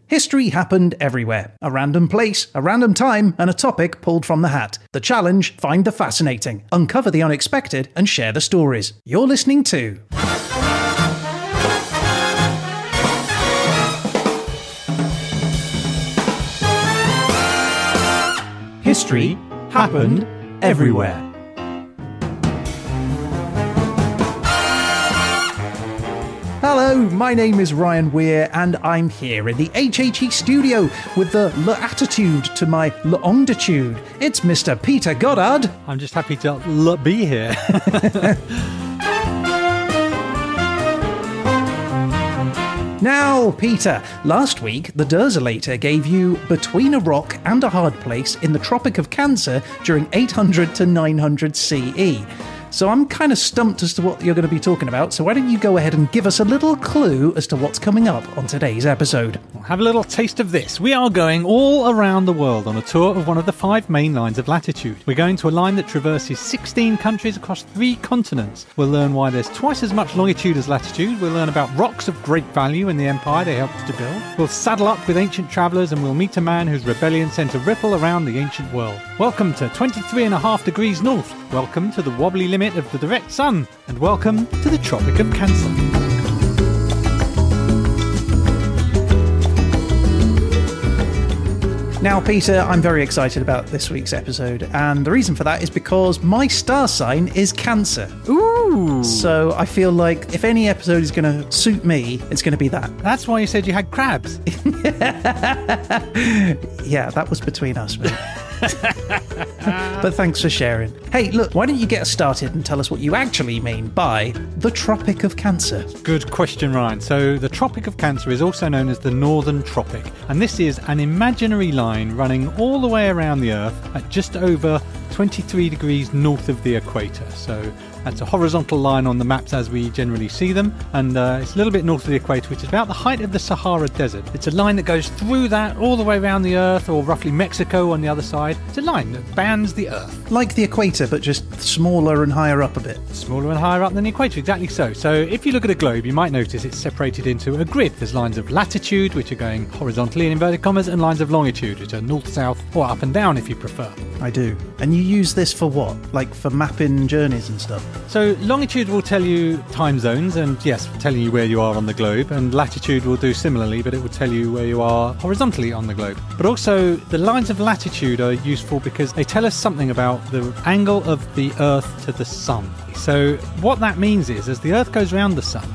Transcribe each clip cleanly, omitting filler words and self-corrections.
History happened everywhere. A random place, a random time, and a topic pulled from the hat. The challenge: find the fascinating, uncover the unexpected, and share the stories. You're listening to History Happened Everywhere. Hello, my name is Ryan Weir, and I'm here in the HHE studio with the attitude to my longitude. It's Mr. Peter Goddard. I'm just happy to be here. Now, Peter, last week the Derzolator gave you between a rock and a hard place in the Tropic of Cancer during 800 to 900 CE. So I'm kind of stumped as to what you're going to be talking about, so why don't you go ahead and give us a little clue as to what's coming up on today's episode. We'll have a little taste of this. We are going all around the world on a tour of one of the 5 main lines of latitude. We're going to a line that traverses 16 countries across 3 continents. We'll learn why there's twice as much longitude as latitude. We'll learn about rocks of great value in the empire they helped to build. We'll saddle up with ancient travellers and we'll meet a man whose rebellion sent a ripple around the ancient world. Welcome to 23.5 degrees north. Welcome to the wobbly limit of the direct sun, and welcome to the Tropic of Cancer. Now, Peter, I'm very excited about this week's episode, and the reason for that is because my star sign is Cancer. Ooh! So I feel like if any episode is going to suit me, it's going to be that. That's why you said you had crabs. Yeah, that was between us, mate. But thanks for sharing. Hey, look, why don't you get us started and tell us what you actually mean by the Tropic of Cancer? Good question, Ryan. So the Tropic of Cancer is also known as the Northern Tropic, and this is an imaginary line running all the way around the Earth at just over 23 degrees north of the equator. So that's a horizontal line on the maps as we generally see them, and it's a little bit north of the equator, which is about the height of the Sahara Desert. It's a line that goes through that all the way around the Earth, or roughly Mexico on the other side. It's a line that spans the Earth. Like the equator, but just smaller and higher up a bit. Smaller and higher up than the equator, exactly so. So if you look at a globe, you might notice it's separated into a grid. There's lines of latitude, which are going horizontally in inverted commas, and lines of longitude, which are north, south, or up and down if you prefer. I do. And you use this for what? Like for mapping journeys and stuff? So longitude will tell you time zones and, yes, telling you where you are on the globe, and latitude will do similarly, but it will tell you where you are horizontally on the globe. But also the lines of latitude are useful because they tell us something about the angle of the Earth to the sun. So what that means is, as the Earth goes around the sun,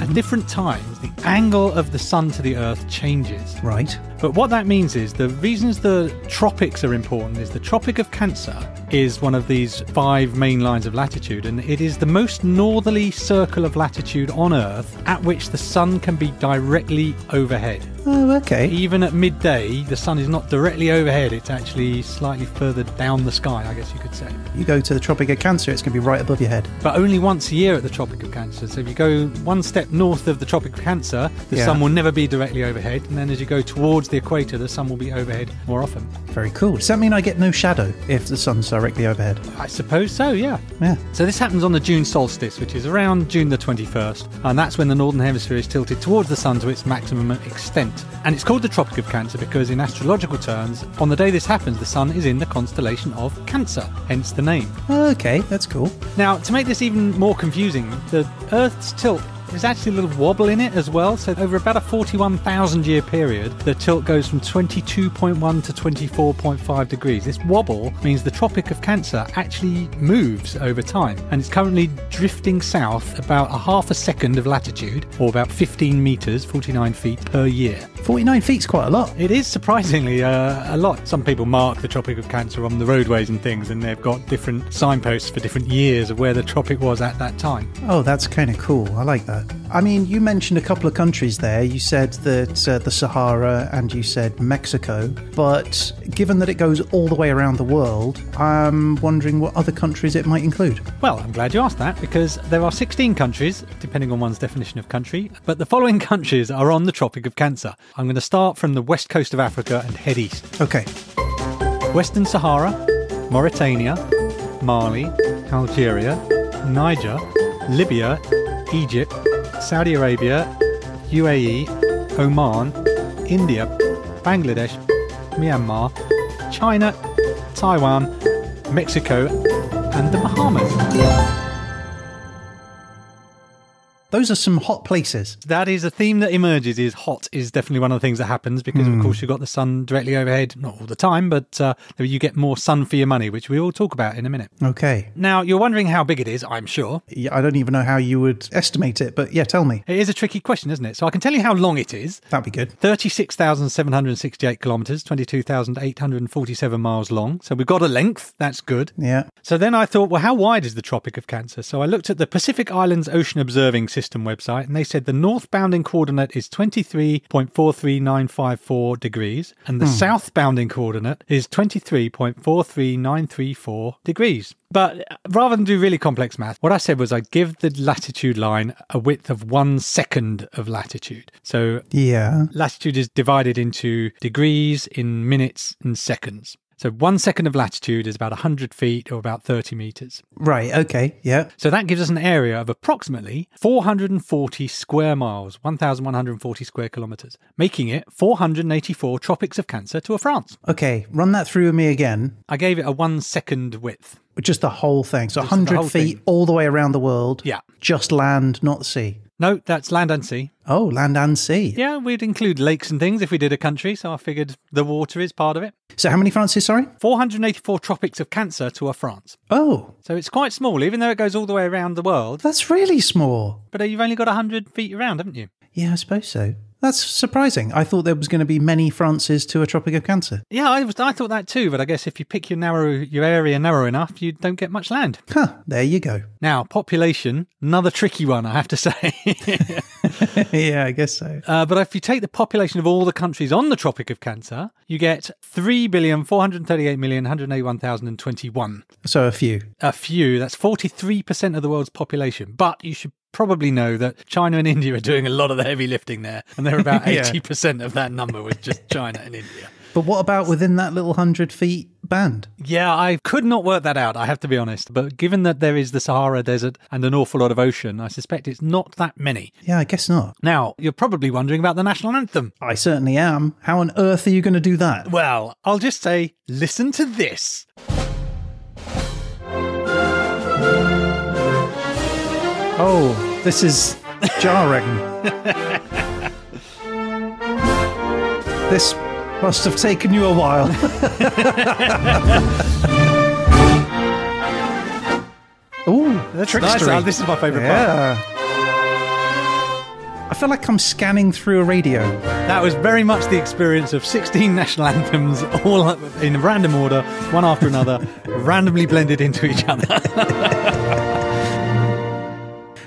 at different times, the angle of the sun to the Earth changes. Right. But what that means is, the reasons the tropics are important is the Tropic of Cancer is one of these 5 main lines of latitude, and it is the most northerly circle of latitude on Earth at which the sun can be directly overhead. Oh, okay. Even at midday, the sun is not directly overhead, it's actually slightly further down the sky, I guess you could say. You go to the Tropic of Cancer, it's going to be right above your head. But only once a year at the Tropic of Cancer. So if you go one step north of the Tropic of Cancer, the sun will never be directly overhead, and then as you go towards the equator, the sun will be overhead more often. Very cool. Does that mean I get no shadow if the sun's directly overhead? I suppose so, yeah. Yeah. So this happens on the June solstice, which is around June the 21st, and that's when the northern hemisphere is tilted towards the sun to its maximum extent. And it's called the Tropic of Cancer because in astrological terms, on the day this happens, the sun is in the constellation of Cancer, hence the name. Okay, that's cool. Now, to make this even more confusing, the Earth's tilt, there's actually a little wobble in it as well. So over about a 41,000 year period, the tilt goes from 22.1 to 24.5 degrees. This wobble means the Tropic of Cancer actually moves over time, and it's currently drifting south about a half a second of latitude, or about 15 metres, 49 feet per year. 49 feet's quite a lot. It is surprisingly a lot. Some people mark the Tropic of Cancer on the roadways and things, and they've got different signposts for different years of where the tropic was at that time. Oh, that's kind of cool. I like that. I mean, you mentioned a couple of countries there. You said that the Sahara and you said Mexico. But given that it goes all the way around the world, I'm wondering what other countries it might include. Well, I'm glad you asked that, because there are 16 countries, depending on one's definition of country. But the following countries are on the Tropic of Cancer. I'm going to start from the west coast of Africa and head east. Okay. Western Sahara, Mauritania, Mali, Algeria, Niger, Libya, Egypt, Saudi Arabia, UAE, Oman, India, Bangladesh, Myanmar, China, Taiwan, Mexico, and the Bahamas. Those are some hot places. That is a theme that emerges, is hot is definitely one of the things that happens because, of course, you've got the sun directly overhead, not all the time, but you get more sun for your money, which we will talk about in a minute. Okay. Now, you're wondering how big it is, I'm sure. Yeah, I don't even know how you would estimate it, but yeah, tell me. It is a tricky question, isn't it? So I can tell you how long it is. That'd be good. 36,768 kilometres, 22,847 miles long. So we've got a length. That's good. Yeah. So then I thought, well, how wide is the Tropic of Cancer? So I looked at the Pacific Islands Ocean Observing System website, and they said the north-bounding coordinate is 23.43954 degrees, and the south-bounding coordinate is 23.43934 degrees. But rather than do really complex math, what I said was I'd give the latitude line a width of 1 second of latitude. So latitude is divided into degrees in minutes and seconds. So 1 second of latitude is about 100 feet or about 30 metres. Right, okay, yeah. So that gives us an area of approximately 440 square miles, 1,140 square kilometres, making it 484 Tropics of Cancer to a France. Okay, run that through with me again. I gave it a 1 second width. Just the whole thing. So 100 feet all the way around the world. Yeah. Just land, not the sea. No, that's land and sea. Oh, land and sea. Yeah, we'd include lakes and things if we did a country, so I figured the water is part of it. So how many Frances, sorry? 484 Tropics of Cancer to a France. Oh. So it's quite small, even though it goes all the way around the world. That's really small. But you've only got 100 feet around, haven't you? Yeah, I suppose so. That's surprising. I thought there was going to be many Frances to a Tropic of Cancer. Yeah, I thought that too, but I guess if you pick your area narrow enough, you don't get much land. There you go. Now, population, another tricky one, I have to say. Yeah, I guess so. But if you take the population of all the countries on the Tropic of Cancer, you get 3,438,181,021. So a few. A few. That's 43% of the world's population. But you should probably know that China and India are doing a lot of the heavy lifting there, and they're about 80% of that number with just China and India. But what about within that little 100 feet band? Yeah, I could not work that out, I have to be honest. But given that there is the Sahara Desert and an awful lot of ocean, I suspect it's not that many. Yeah, I guess not. Now, you're probably wondering about the national anthem. I certainly am. How on earth are you going to do that? Well, I'll just say, listen to this. Oh, this is jarring. This must have taken you a while. Ooh, that's trickstery. Nice. This is my favourite part. I feel like I'm scanning through a radio. That was very much the experience of 16 national anthems, all in random order, one after another, randomly blended into each other.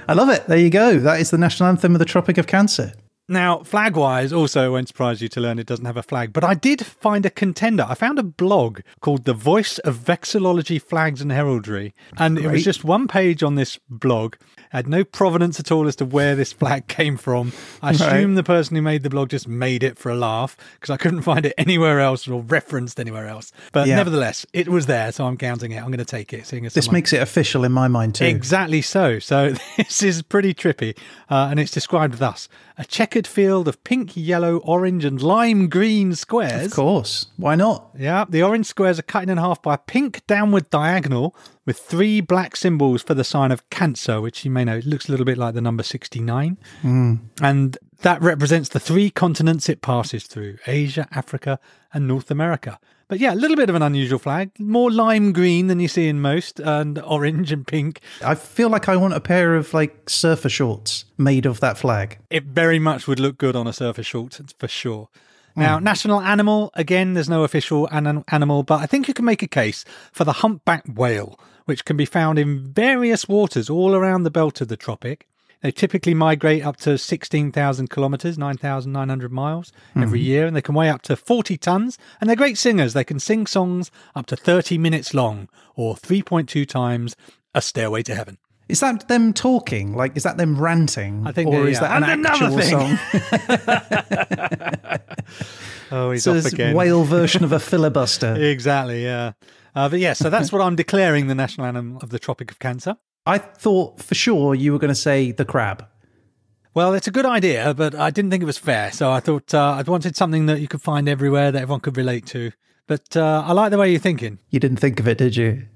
I love it. There you go. That is the national anthem of the Tropic of Cancer. Now, flag-wise, also won't surprise you to learn it doesn't have a flag, but I did find a contender. I found a blog called The Voice of Vexillology, Flags and Heraldry, and it was just one page on this blog. It had no provenance at all as to where this flag came from. I assume the person who made the blog just made it for a laugh, because I couldn't find it anywhere else or referenced anywhere else. But nevertheless, it was there, so I'm counting it. I'm going to take it. Seeing as this makes it official in my mind too. Exactly so. So this is pretty trippy, and it's described thus. A checkered field of pink, yellow, orange and lime green squares. Of course. Why not? Yeah, the orange squares are cut in half by a pink downward diagonal with 3 black symbols for the sign of Cancer, which you may know, it looks a little bit like the number 69. And that represents the 3 continents it passes through, Asia, Africa and North America. But yeah, a little bit of an unusual flag, more lime green than you see in most, and orange and pink. I feel like I want a pair of like surfer shorts made of that flag. It very much would look good on a surfer short, for sure. Now, national animal, again, there's no official animal, but I think you can make a case for the humpback whale, which can be found in various waters all around the belt of the tropic. They typically migrate up to 16,000 kilometres, 9,900 miles every year, and they can weigh up to 40 tonnes, and they're great singers. They can sing songs up to 30 minutes long, or 3.2 times A Stairway to Heaven. Is that them talking? Like, is that them ranting? I think, or is that an actual song? Oh, he's so off again. Whale version of a filibuster. Exactly, yeah. But yeah, so that's what I'm declaring the national animal of the Tropic of Cancer. I thought for sure you were going to say the crab. Well, it's a good idea, but I didn't think it was fair. So I thought I wanted something that you could find everywhere that everyone could relate to. But I like the way you're thinking. You didn't think of it, did you?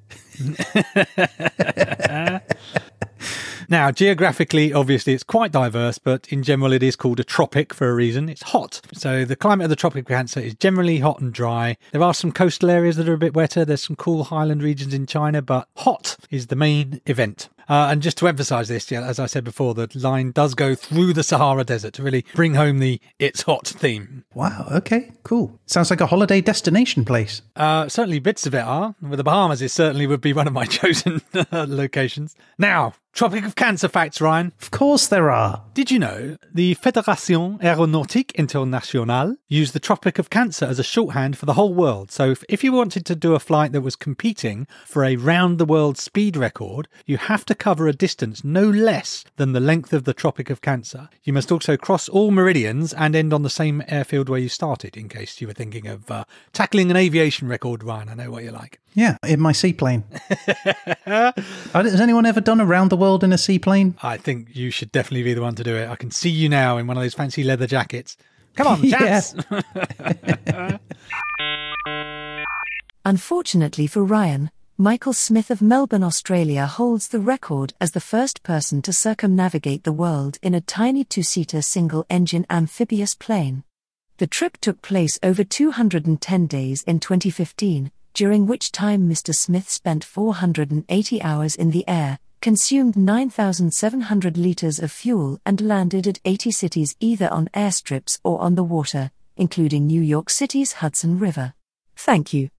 Now, geographically, obviously, it's quite diverse, but in general, it is called a tropic for a reason. It's hot. So the climate of the Tropic of Cancer is generally hot and dry. There are some coastal areas that are a bit wetter. There's some cool highland regions in China, but hot is the main event. And just to emphasise this, yeah, as I said before, the line does go through the Sahara Desert to really bring home the "it's hot" theme. Wow, okay, cool. Sounds like a holiday destination place. Certainly bits of it are. With the Bahamas, it certainly would be one of my chosen locations. Now, Tropic of Cancer facts, Ryan. Of course there are. Did you know the Fédération Aéronautique Internationale used the Tropic of Cancer as a shorthand for the whole world? So if you wanted to do a flight that was competing for a round-the-world speed record, you have to cover a distance no less than the length of the Tropic of Cancer. You must also cross all meridians and end on the same airfield where you started, in case you were thinking of tackling an aviation record, Ryan. I know what you're like. Yeah, in my seaplane. Has anyone ever done around the world in a seaplane? I think you should definitely be the one to do it. I can see you now in one of those fancy leather jackets. Come on, chaps! Unfortunately for Ryan, Michael Smith of Melbourne, Australia holds the record as the first person to circumnavigate the world in a tiny two-seater single-engine amphibious plane. The trip took place over 210 days in 2015, during which time Mr. Smith spent 480 hours in the air, consumed 9,700 litres of fuel and landed at 80 cities either on airstrips or on the water, including New York City's Hudson River. Thank you.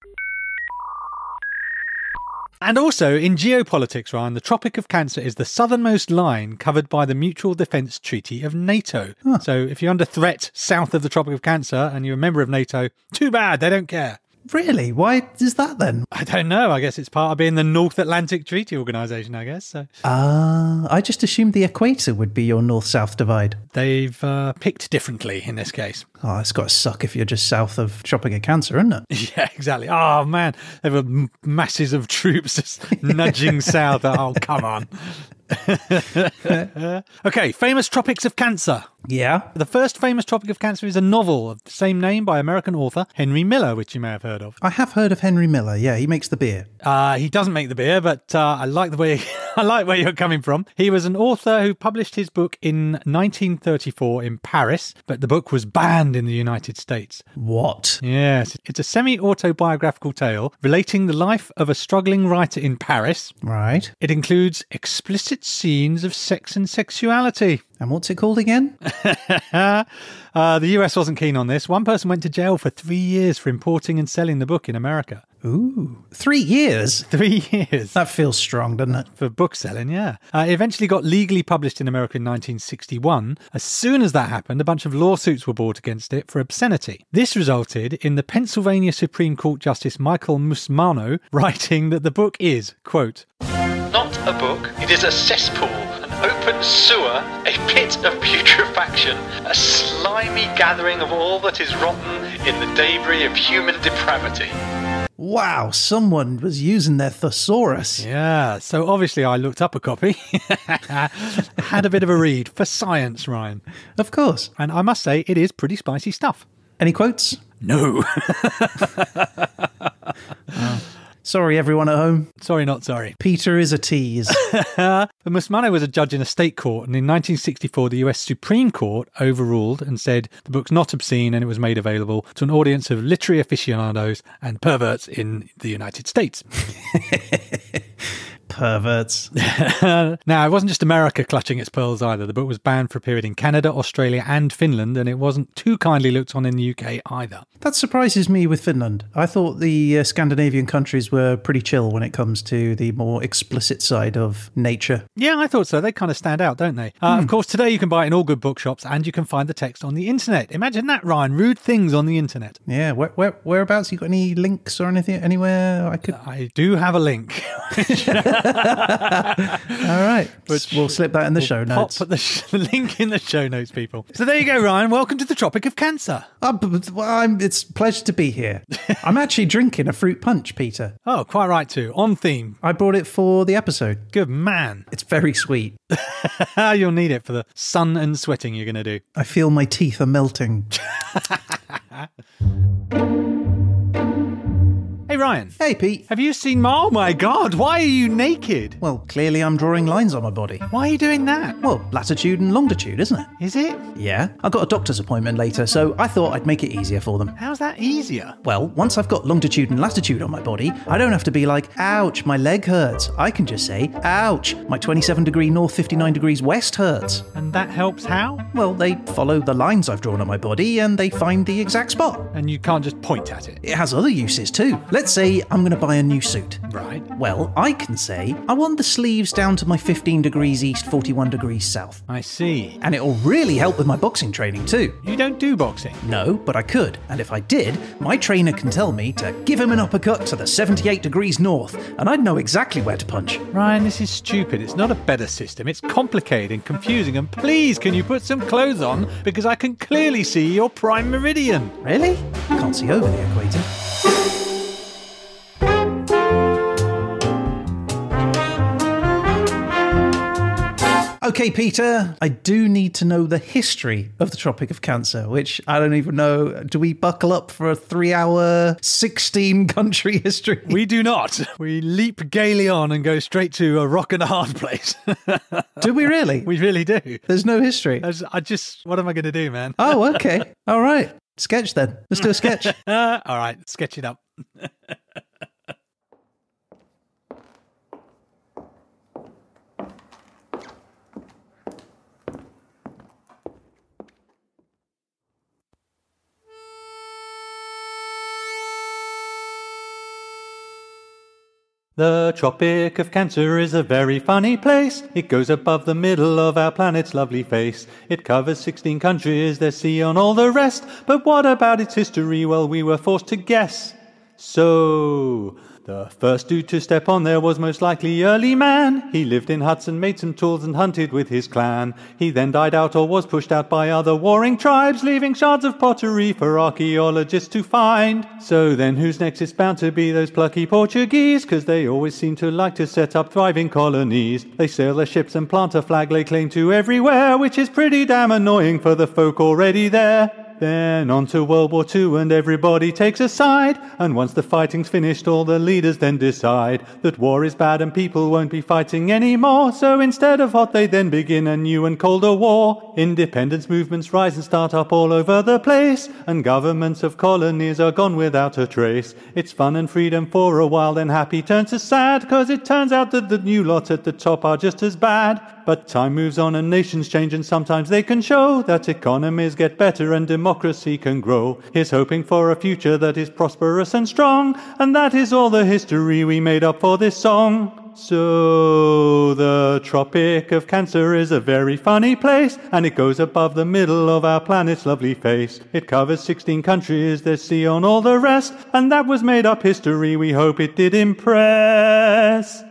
And also, in geopolitics, Ryan, the Tropic of Cancer is the southernmost line covered by the Mutual Defence Treaty of NATO. Huh. So if you're under threat south of the Tropic of Cancer and you're a member of NATO, too bad, they don't care. Really? Why is that then? I don't know. I guess it's part of being the North Atlantic Treaty Organisation, I guess. So. I just assumed the equator would be your north-south divide. They've picked differently in this case. Oh, it's got to suck if you're just south of Tropic of Cancer, isn't it? Yeah, exactly. Oh, man. There were masses of troops just nudging south. Oh, come on. Okay, famous tropics of cancer. Yeah. The first famous Tropic of Cancer is a novel of the same name by American author Henry Miller, which you may have heard of. I have heard of Henry Miller. Yeah, he makes the beer. He doesn't make the beer, but I like the way I like where you're coming from. He was an author who published his book in 1934 in Paris, but the book was banned in the United States. What? Yes, it's a semi-autobiographical tale relating the life of a struggling writer in Paris. Right. It includes explicit scenes of sex and sexuality. And what's it called again? The US wasn't keen on this. One person went to jail for 3 years for importing and selling the book in America. Ooh, 3 years? 3 years. That feels strong, doesn't it? For book selling, yeah. It eventually got legally published in America in 1961. As soon as that happened, a bunch of lawsuits were brought against it for obscenity. This resulted in the Pennsylvania Supreme Court Justice Michael Musmano writing that the book is, quote, "Not a book, it is a cesspool, an open sewer, a pit of putrefaction, a slimy gathering of all that is rotten in the debris of human depravity." Wow, someone was using their thesaurus. Yeah, so obviously I looked up a copy. Had a bit of a read for science, Ryan. Of course. And I must say, it is pretty spicy stuff. Any quotes? No. Sorry, everyone at home. Sorry, not sorry. Peter is a tease. Musmano was a judge in a state court, and in 1964, the US Supreme Court overruled and said the book's not obscene and it was made available to an audience of literary aficionados and perverts in the United States. Perverts. Now, it wasn't just America clutching its pearls either. The book was banned for a period in Canada, Australia and Finland, and it wasn't too kindly looked on in the UK either. That surprises me with Finland. I thought the Scandinavian countries were pretty chill when it comes to the more explicit side of nature. Yeah, I thought so. They kind of stand out, don't they? Of course, today you can buy it in all good bookshops and you can find the text on the internet. Imagine that, Ryan. Rude things on the internet. Yeah, whereabouts? You got any links or anything anywhere I could... I do have a link. All right. We'll slip that in the show notes. Put the link in the show notes, people. So there you go, Ryan. Welcome to the Tropic of Cancer. It's a pleasure to be here. I'm actually drinking a fruit punch, Peter. Oh, quite right too. On theme. I brought it for the episode. Good man. It's very sweet. You'll need it for the sun and sweating you're going to do. I feel my teeth are melting. Hey, Ryan. Hey, Pete. Have you seen Oh my God, why are you naked? Well, clearly I'm drawing lines on my body. Why are you doing that? Well, latitude and longitude, isn't it? Is it? Yeah. I've got a doctor's appointment later, so I thought I'd make it easier for them. How's that easier? Well, once I've got longitude and latitude on my body, I don't have to be like, ouch, my leg hurts. I can just say, ouch, my 27 degree north, 59 degrees west hurts. And that helps how? Well, they follow the lines I've drawn on my body and they find the exact spot. And you can't just point at it. It has other uses too. Let's say I'm going to buy a new suit. Right. Well, I can say, I want the sleeves down to my 15 degrees east, 41 degrees south. I see. And it'll really help with my boxing training too. You don't do boxing? No, but I could. And if I did, my trainer can tell me to give him an uppercut to the 78 degrees north, and I'd know exactly where to punch. Ryan, this is stupid. It's not a better system. It's complicated and confusing. And please, can you put some clothes on? Because I can clearly see your prime meridian. Really? Can't see over the equator. Okay, Peter, I do need to know the history of the Tropic of Cancer, which I don't even know. Do we buckle up for a 3-hour, 16-country history? We do not. We leap gaily on and go straight to a rock and a hard place. Do we really? We really do. There's no history. What am I going to do, man? Oh, okay. All right. Sketch then. Let's do a sketch. All right, sketch it up. The Tropic of Cancer is a very funny place. It goes above the middle of our planet's lovely face. It covers 16 countries, there's sea on all the rest. But what about its history? Well, we were forced to guess. So, the first dude to step on there was most likely early man. He lived in huts and made some tools and hunted with his clan. He then died out or was pushed out by other warring tribes, leaving shards of pottery for archaeologists to find. So then who's next? It's bound to be those plucky Portuguese, 'cause they always seem to like to set up thriving colonies. They sail their ships and plant a flag lay claim to everywhere, which is pretty damn annoying for the folk already there. Then on to World War II and everybody takes a side. And once the fighting's finished, all the leaders then decide that war is bad and people won't be fighting anymore. So instead of hot, they then begin a new and colder war. Independence movements rise and start up all over the place. And governments of colonies are gone without a trace. It's fun and freedom for a while, then happy turns to sad. 'Cause it turns out that the new lot at the top are just as bad. But time moves on and nations change, and sometimes they can show that economies get better and democracy can grow. Here's hoping for a future that is prosperous and strong, and that is all the history we made up for this song. So, the Tropic of Cancer is a very funny place, and it goes above the middle of our planet's lovely face. It covers 16 countries, there's sea on all the rest, and that was made up history, we hope it did impress.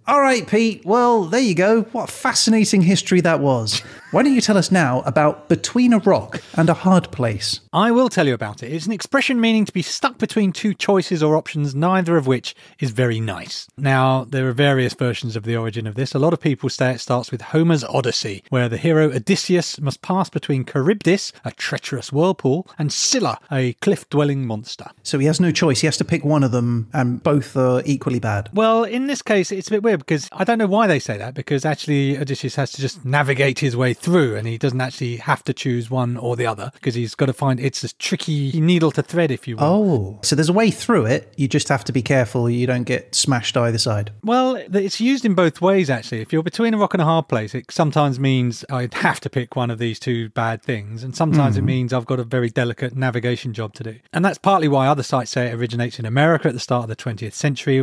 All right, Pete. Well, there you go. What fascinating history that was. Why don't you tell us now about Between a Rock and a Hard Place? I will tell you about it. It's an expression meaning to be stuck between two choices or options, neither of which is very nice. Now, there are various versions of the origin of this. A lot of people say it starts with Homer's Odyssey, where the hero Odysseus must pass between Charybdis, a treacherous whirlpool, and Scylla, a cliff-dwelling monster. So he has no choice. He has to pick one of them, and both are equally bad. Well, in this case, it's a bit weird, because I don't know why they say that, because actually Odysseus has to just navigate his way through, and he doesn't actually have to choose one or the other because he's got to find, it's a tricky needle to thread, if you will. Oh, so there's a way through it. You just have to be careful you don't get smashed either side. Well, it's used in both ways, actually. If you're between a rock and a hard place, it sometimes means I'd have to pick one of these two bad things, and sometimes it means I've got a very delicate navigation job to do. And that's partly why other sites say it originates in America at the start of the 20th century,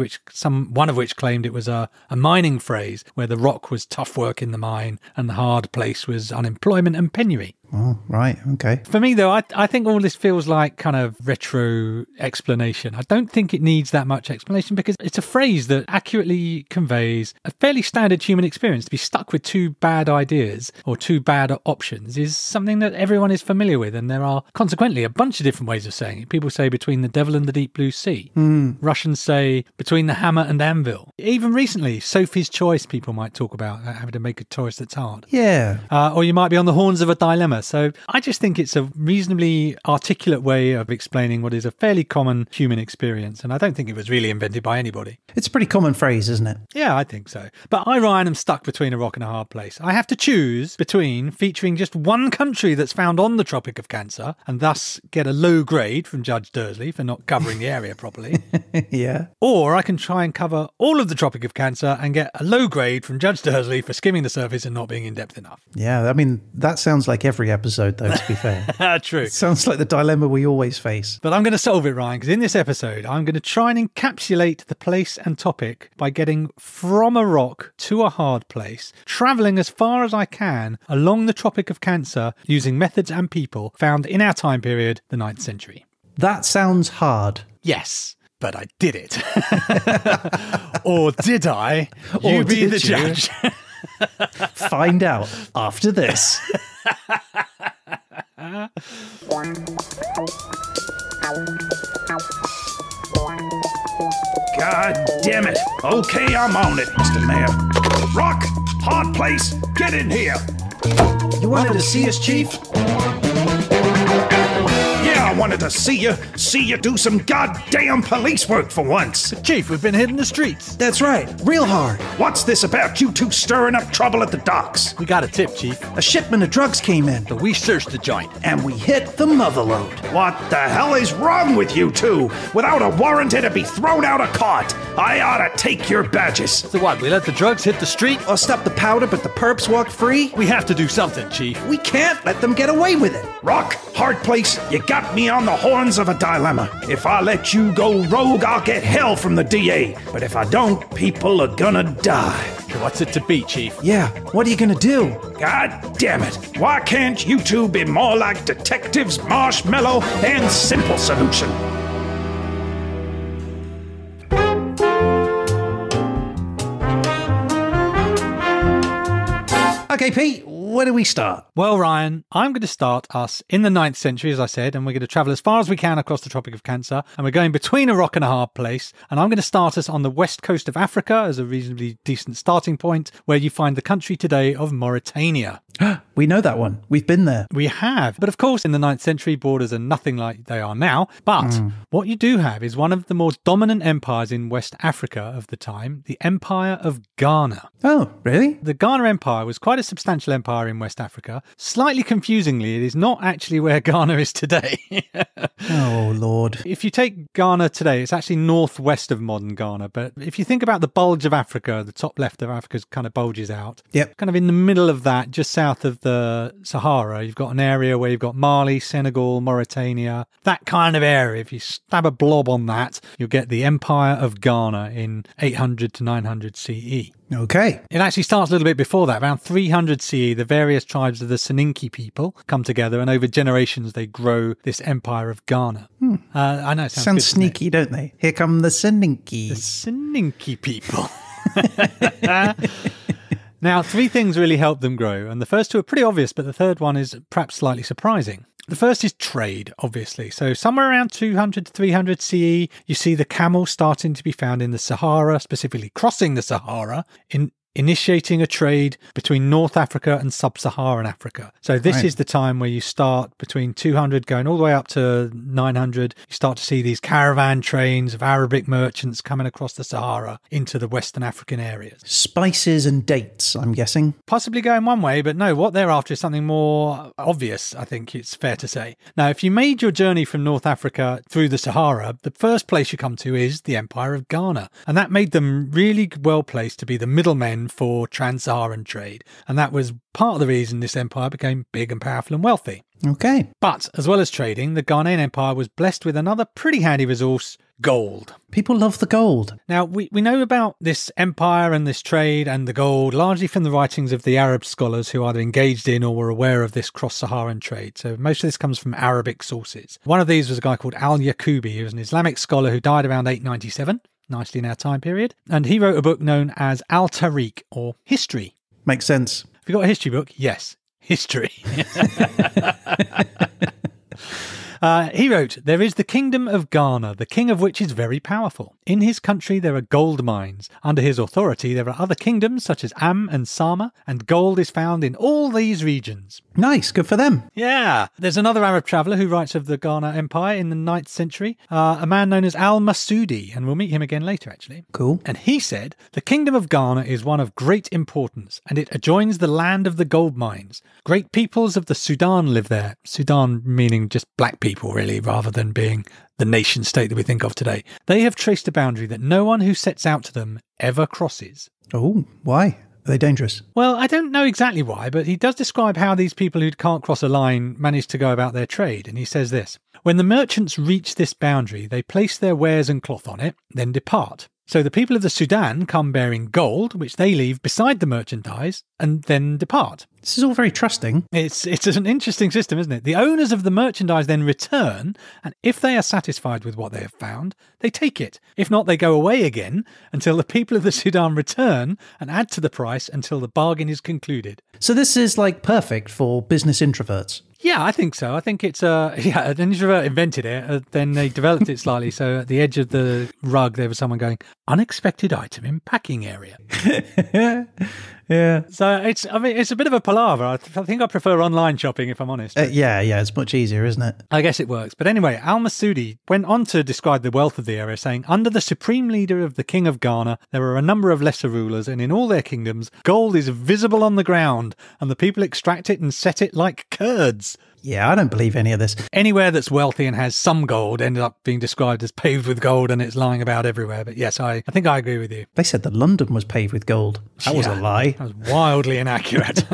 one of which claimed it was a mining phrase, where the rock was tough work in the mine and the hard place was unemployment and penury. Oh, right. Okay. For me, though, I think all this feels like kind of retro explanation. I don't think it needs that much explanation because it's a phrase that accurately conveys a fairly standard human experience. To be stuck with two bad ideas or two bad options is something that everyone is familiar with. And there are consequently a bunch of different ways of saying it. People say between the devil and the deep blue sea. Russians say between the hammer and anvil. Even recently, Sophie's choice, people might talk about having to make a choice that's hard. Yeah. Or you might be on the horns of a dilemma. So I just think it's a reasonably articulate way of explaining what is a fairly common human experience. And I don't think it was really invented by anybody. It's a pretty common phrase, isn't it? Yeah, I think so. But I, Ryan, am stuck between a rock and a hard place. I have to choose between featuring just one country that's found on the Tropic of Cancer and thus get a low grade from Judge Derzolation for not covering the area properly. Yeah. Or I can try and cover all of the Tropic of Cancer and get a low grade from Judge Derzolation for skimming the surface and not being in depth enough. Yeah, I mean, that sounds like every episode, though, to be fair. True. It sounds like the dilemma we always face. But I'm going to solve it, Ryan, because in this episode, I'm going to try and encapsulate the place and topic by getting from a rock to a hard place, travelling as far as I can along the Tropic of Cancer using methods and people found in our time period, the 9th century. That sounds hard. Yes, but I did it. Or did I? You be the judge. Find out after this. God damn it. Okay, I'm on it, Mr. Mayor. Rock, hard place, get in here. You wanted to see us, Chief? Yeah, I wanted to see you do some goddamn police work for once. Chief, we've been hitting the streets. That's right. Real hard. What's this about you two stirring up trouble at the docks? We got a tip, Chief. A shipment of drugs came in, So we searched the joint. and we hit the motherlode. What the hell is wrong with you two? Without a warrant, it'd be thrown out of court. I ought to take your badges. So what, we let the drugs hit the street? Bust up the powder, but the perps walk free? We have to do something, Chief. We can't let them get away with it. Rock, hard place, you got me on the horns of a dilemma. If I let you go rogue, I'll get hell from the DA. But if I don't, people are gonna die. What's it to be, Chief? Yeah, what are you gonna do? God damn it. Why can't you two be more like detectives Marshmallow and Simple Solution? Okay, Pete, where do we start? Well, Ryan, I'm going to start us in the 9th century, as I said, and we're going to travel as far as we can across the Tropic of Cancer, and we're going between a rock and a hard place, and I'm going to start us on the west coast of Africa as a reasonably decent starting point, where you find the country today of Mauritania. We know that one. We've been there. We have. But of course, in the 9th century, borders are nothing like they are now. But what you do have is one of the more dominant empires in West Africa of the time, the Empire of Ghana. Oh, really? The Ghana Empire was quite a substantial empire in West Africa. Slightly confusingly, it is not actually where Ghana is today. Oh, Lord. If you take Ghana today, it's actually northwest of modern Ghana. But if you think about the bulge of Africa, the top left of Africa kind of bulges out. Yep. Kind of in the middle of that, just south of the Sahara, you've got an area where you've got Mali, Senegal, Mauritania, that kind of area. If you stab a blob on that, you'll get the Empire of Ghana in 800 to 900 CE. Okay. It actually starts a little bit before that. Around 300 CE, the various tribes of the Soninke people come together, and over generations they grow this empire of Ghana. I know it sounds good, sneaky, don't they? Here come the Soninke. the Soninke people. Now, three things really help them grow, and the first two are pretty obvious, but the third one is perhaps slightly surprising. The first is trade, obviously. So somewhere around 200 to 300 CE, you see the camel starting to be found in the Sahara, specifically crossing the Sahara in initiating a trade between North Africa and Sub-Saharan Africa. So this is the time where you start between 200 going all the way up to 900. You start to see these caravan trains of Arabic merchants coming across the Sahara into the Western African areas. Spices and dates, I'm guessing. Possibly going one way, but no, what they're after is something more obvious, I think it's fair to say. Now, if you made your journey from North Africa through the Sahara, the first place you come to is the Empire of Ghana. And that made them really well placed to be the middlemen for trans-Saharan trade. And that was part of the reason this empire became big and powerful and wealthy. Okay. But as well as trading, the Ghanaian Empire was blessed with another pretty handy resource, gold. People love the gold. Now, we know about this empire and this trade and the gold largely from the writings of the Arab scholars who either engaged in or were aware of this cross-Saharan trade. So most of this comes from Arabic sources. One of these was a guy called Al-Yaqubi, who was an Islamic scholar who died around 897, nicely in our time period. And he wrote a book known as Al-Tariq, or History. Makes sense. Have you got a history book? Yes. History. He wrote, "There is the kingdom of Ghana, the king of which is very powerful. In his country there are gold mines. Under his authority there are other kingdoms such as Am and Sama, and gold is found in all these regions." Nice, good for them. Yeah. There's another Arab traveller who writes of the Ghana Empire in the 9th century, a man known as Al-Masudi, and we'll meet him again later, actually. Cool. And he said, "The kingdom of Ghana is one of great importance, and it adjoins the land of the gold mines. Great peoples of the Sudan live there." Sudan meaning just black people, really, rather than being the nation state that we think of today. "They have traced a boundary that no one who sets out to them ever crosses." Oh, why? Are they dangerous? Well, I don't know exactly why, but he does describe how these people who can't cross a line manage to go about their trade. And he says this: "When the merchants reach this boundary, they place their wares and cloth on it, then depart. So the people of the Sudan come bearing gold, which they leave beside the merchandise, and then depart." This is all very trusting. It's an interesting system, isn't it? The owners of the merchandise then return, and if they are satisfied with what they have found, they take it. If not, they go away again until the people of the Sudan return and add to the price until the bargain is concluded. So this is like perfect for business introverts. Yeah, I think so. I think it's an introvert invented it, then they developed it slightly. So at the edge of the rug, there was someone going, "Unexpected item in packing area." Yeah. So it's a bit of a palaver. I think I prefer online shopping, if I'm honest. Yeah, it's much easier, isn't it? I guess it works. But anyway, Al-Masudi went on to describe the wealth of the area, saying, "Under the supreme leader of the king of Ghana, there are a number of lesser rulers, and in all their kingdoms, gold is visible on the ground, and the people extract it and set it like curds." Yeah, I don't believe any of this. Anywhere that's wealthy and has some gold ended up being described as paved with gold, and it's lying about everywhere. But yes, I think I agree with you. They said that London was paved with gold. That was a lie. That was wildly inaccurate.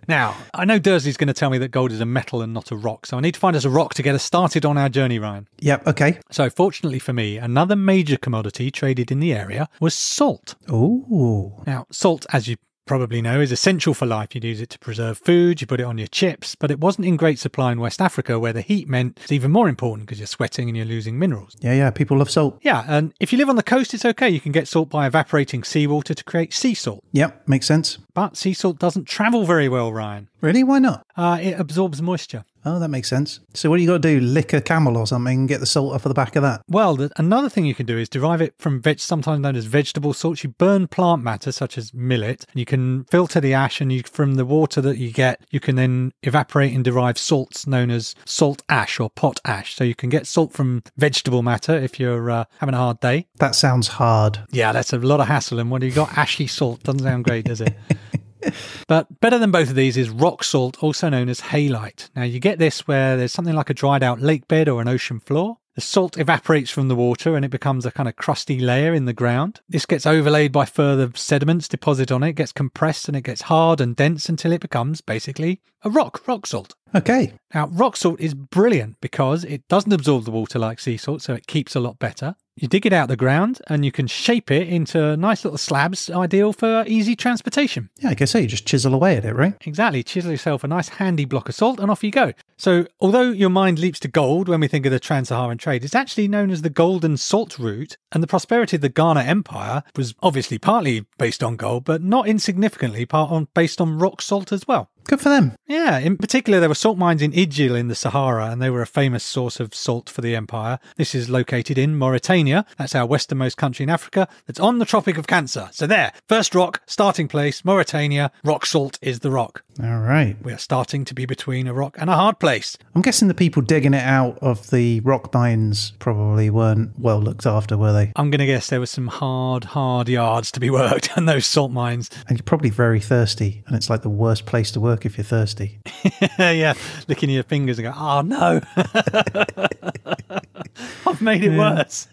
Now, I know Dursley's going to tell me that gold is a metal and not a rock, so I need to find us a rock to get us started on our journey, Ryan. Yep, okay. So fortunately for me, another major commodity traded in the area was salt. Ooh. Now, salt, as you probably know, is essential for life. You'd use it to preserve food, you put it on your chips, but it wasn't in great supply in West Africa, where the heat meant it's even more important because you're sweating and you're losing minerals. Yeah, people love salt. Yeah, and if you live on the coast, it's okay. You can get salt by evaporating seawater to create sea salt. Yep, makes sense. But sea salt doesn't travel very well, Ryan. Really? Why not? It absorbs moisture. Oh, that makes sense. So what do you got to do? Lick a camel or something and get the salt off of the back of that? Well, another thing you can do is derive it from sometimes known as vegetable salts. You burn plant matter, such as millet, and you can filter the ash, and from the water that you get, you can then evaporate and derive salts known as salt ash or pot ash. So you can get salt from vegetable matter if you're having a hard day. That sounds hard. Yeah, that's a lot of hassle. And when you've got ashy salt, doesn't sound great, does it? But better than both of these is rock salt, also known as halite. Now, you get this where there's something like a dried out lake bed or an ocean floor. The salt evaporates from the water and it becomes a kind of crusty layer in the ground. This gets overlaid by further sediments deposit on it, gets compressed, and it gets hard and dense until it becomes basically a rock salt. Okay. Now, rock salt is brilliant because it doesn't absorb the water like sea salt, so it keeps a lot better. You dig it out the ground and you can shape it into nice little slabs, ideal for easy transportation. Yeah, I guess so. You just chisel away at it, right? Exactly. Chisel yourself a nice handy block of salt and off you go. So although your mind leaps to gold when we think of the trans-Saharan trade, it's actually known as the Golden Salt Route, and the prosperity of the Ghana Empire was obviously partly based on gold, but not insignificantly based on rock salt as well. Good for them. Yeah, in particular, there were salt mines in Ijil in the Sahara, and they were a famous source of salt for the empire. This is located in Mauritania. That's our westernmost country in Africa. That's on the Tropic of Cancer. So there, first rock, starting place, Mauritania. Rock salt is the rock. All right. We are starting to be between a rock and a hard place. I'm guessing the people digging it out of the rock mines probably weren't well looked after, were they? I'm going to guess there were some hard yards to be worked on those salt mines. And you're probably very thirsty, and it's like the worst place to work if you're thirsty. Yeah, licking your fingers and go, oh no, I've made it worse.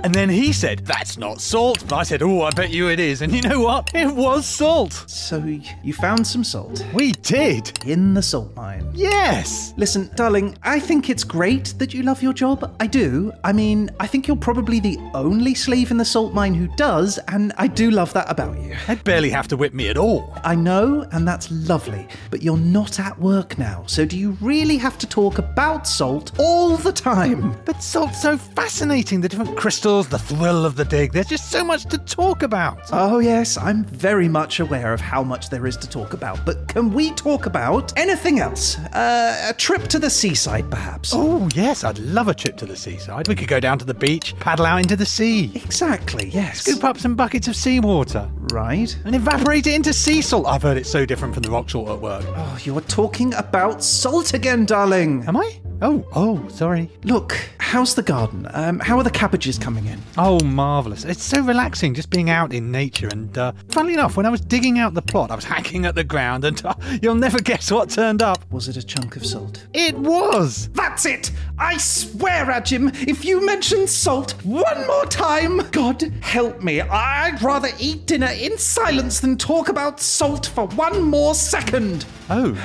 And then he said, that's not salt. But I said, oh, I bet you it is. And you know what? It was salt. So you found some salt We did. in the salt mine. Yes. Listen, darling, I think it's great that you love your job. I do. I mean, I think you're probably the only slave in the salt mine who does, and I do love that about you. They'd barely have to whip me at all. I know, and that's lovely, but you're not at work now, so do you really have to talk about salt all the time? But salt's so fascinating. The different crystals, the thrill of the dig. There's just so much to talk about. Oh yes, I'm very much aware of how much there is to talk about, but can we talk about anything else? A trip to the seaside, perhaps? Oh, yes, I'd love a trip to the seaside. We could go down to the beach, paddle out into the sea, Exactly, yes. scoop up some buckets of seawater, Right. and evaporate it into sea salt. I've heard it's so different from the rock salt at work. Oh, you're talking about salt again, darling. Am I? Oh, sorry. Look, how's the garden? How are the cabbages coming in? Oh, marvellous. It's so relaxing just being out in nature. And funnily enough, when I was digging out the plot, I was hacking at the ground and you'll never guess what turned up. Was it a chunk of salt? It was! That's it! I swear, Ajim, if you mention salt one more time, God help me, I'd rather eat dinner in silence than talk about salt for one more second. Oh,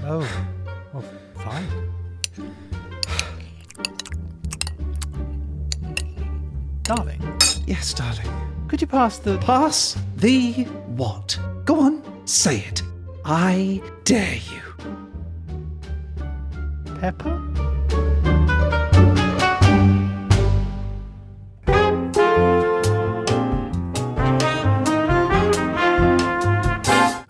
well, fine. Darling, Yes, darling. could you pass the... Pass the what? Go on, say it. I dare you. pepper?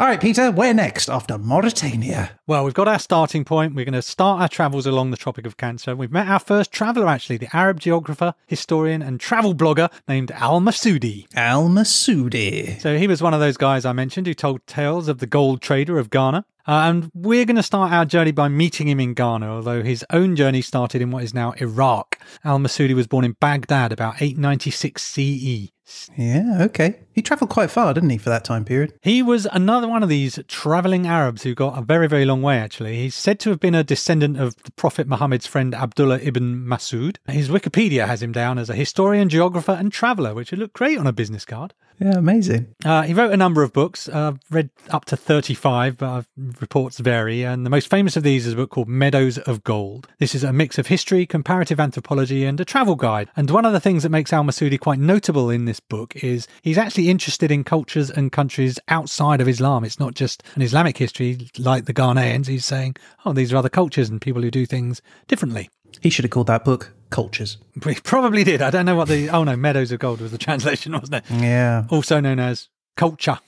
All right, Peter, where next after Mauritania? Well, we've got our starting point. We're going to start our travels along the Tropic of Cancer. We've met our first traveller, actually, the Arab geographer, historian and travel blogger named Al-Masudi. Al-Masudi. So he was one of those guys I mentioned who told tales of the gold trader of Ghana. And we're going to start our journey by meeting him in Ghana, although his own journey started in what is now Iraq. Al-Masudi was born in Baghdad about 896 CE. Yeah, okay. He travelled quite far, didn't he, for that time period? He was another one of these travelling Arabs who got a very, very long way, actually. He's said to have been a descendant of the Prophet Muhammad's friend Abdullah ibn Masud. His Wikipedia has him down as a historian, geographer and traveller, which would look great on a business card. Yeah, amazing. He wrote a number of books. I've read up to 35, but reports vary. And the most famous of these is a book called Meadows of Gold. This is a mix of history, comparative anthropology, and a travel guide. And one of the things that makes Al-Masudi quite notable in this book is he's actually interested in cultures and countries outside of Islam. It's not just an Islamic history like the Ghanaians. He's saying, oh, these are other cultures and people who do things differently. He should have called that book Cultures. We probably did. I don't know what the... Oh, no, Meadows of Gold was the translation, wasn't it? Yeah. Also known as Culture.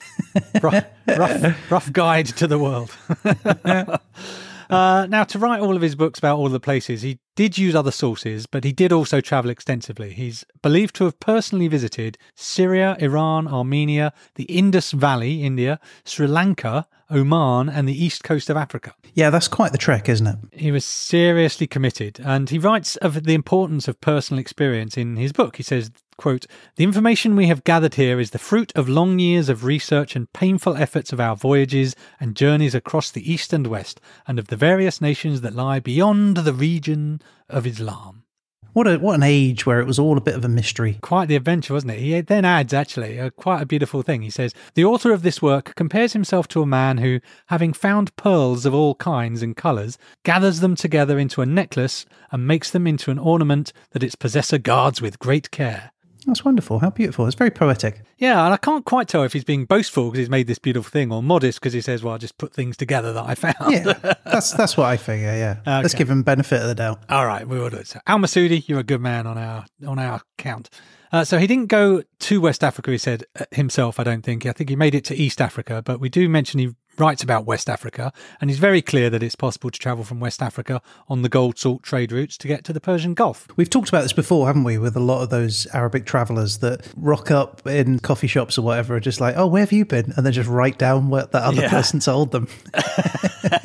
rough guide to the world. Now, to write all of his books about all the places, he did use other sources, but he did also travel extensively. He's believed to have personally visited Syria, Iran, Armenia, the Indus Valley, India, Sri Lanka, Oman, and the east coast of Africa. Yeah, that's quite the trek, isn't it? He was seriously committed, and he writes of the importance of personal experience in his book. He says, quote, "The information we have gathered here is the fruit of long years of research and painful efforts of our voyages and journeys across the East and West, and of the various nations that lie beyond the region of Islam." What an age where it was all a bit of a mystery. Quite the adventure, wasn't it? He then adds, actually, quite a beautiful thing. He says, "The author of this work compares himself to a man who, having found pearls of all kinds and colours, gathers them together into a necklace and makes them into an ornament that its possessor guards with great care." That's wonderful. How beautiful. It's very poetic. Yeah, and I can't quite tell if he's being boastful because he's made this beautiful thing, or modest because he says, well, I just put things together that I found. Yeah, that's what I figure, yeah. Okay. Let's give him benefit of the doubt. All right, we will do it. So, Al-Masudi, you're a good man on our count. So he didn't go to West Africa, he said himself, I don't think. I think he made it to East Africa, but we do mention he writes about West Africa, and he's very clear that it's possible to travel from West Africa on the gold salt trade routes to get to the Persian Gulf. We've talked about this before, haven't we, with a lot of those Arabic travellers that rock up in coffee shops or whatever, just like, oh, where have you been? And then just write down what that other person told them.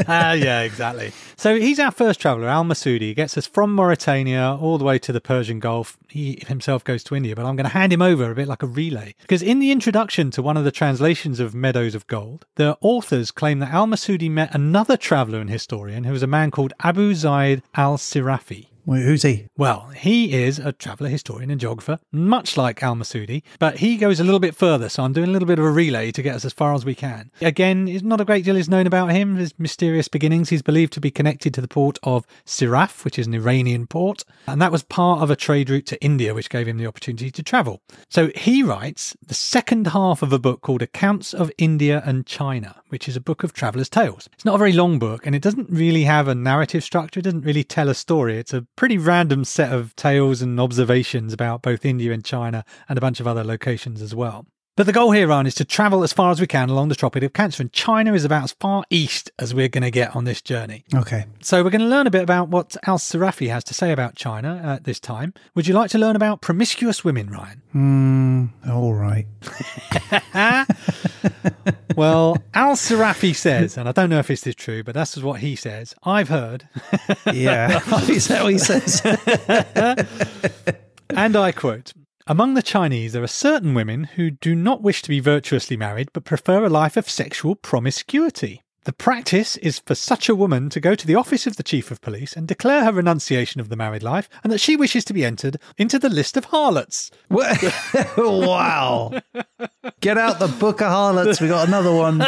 Yeah, exactly. So he's our first traveller, Al-Masudi. He gets us from Mauritania all the way to the Persian Gulf. He himself goes to India, but I'm going to hand him over a bit like a relay. Because in the introduction to one of the translations of Meadows of Gold, the authors claim that Al-Masudi met another traveller and historian who was a man called Abu Zaid al-Sirafi. Wait, who's he? Well, he is a traveller, historian and geographer, much like Al-Masudi, but he goes a little bit further, so I'm doing a little bit of a relay to get us as far as we can. Again, not a great deal is known about him. His mysterious beginnings. He's believed to be connected to the port of Siraf, which is an Iranian port, and that was part of a trade route to India, which gave him the opportunity to travel. So he writes the second half of a book called Accounts of India and China, which is a book of travellers' tales. It's not a very long book, and it doesn't really have a narrative structure. It doesn't really tell a story. It's a pretty random set of tales and observations about both India and China and a bunch of other locations as well. But the goal here, Ryan, is to travel as far as we can along the Tropic of Cancer, and China is about as far east as we're going to get on this journey. Okay. So we're going to learn a bit about what Al-Sirafi has to say about China at this time. Would you like to learn about promiscuous women, Ryan? All right. Well, Al-Sirafi says, and I don't know if this is true, but that's what he says. I've heard. Yeah. Is that what he says? And I quote, "Among the Chinese, there are certain women who do not wish to be virtuously married, but prefer a life of sexual promiscuity. The practice is for such a woman to go to the office of the chief of police and declare her renunciation of the married life and that she wishes to be entered into the list of harlots." Wow. Get out the book of harlots. We got another one.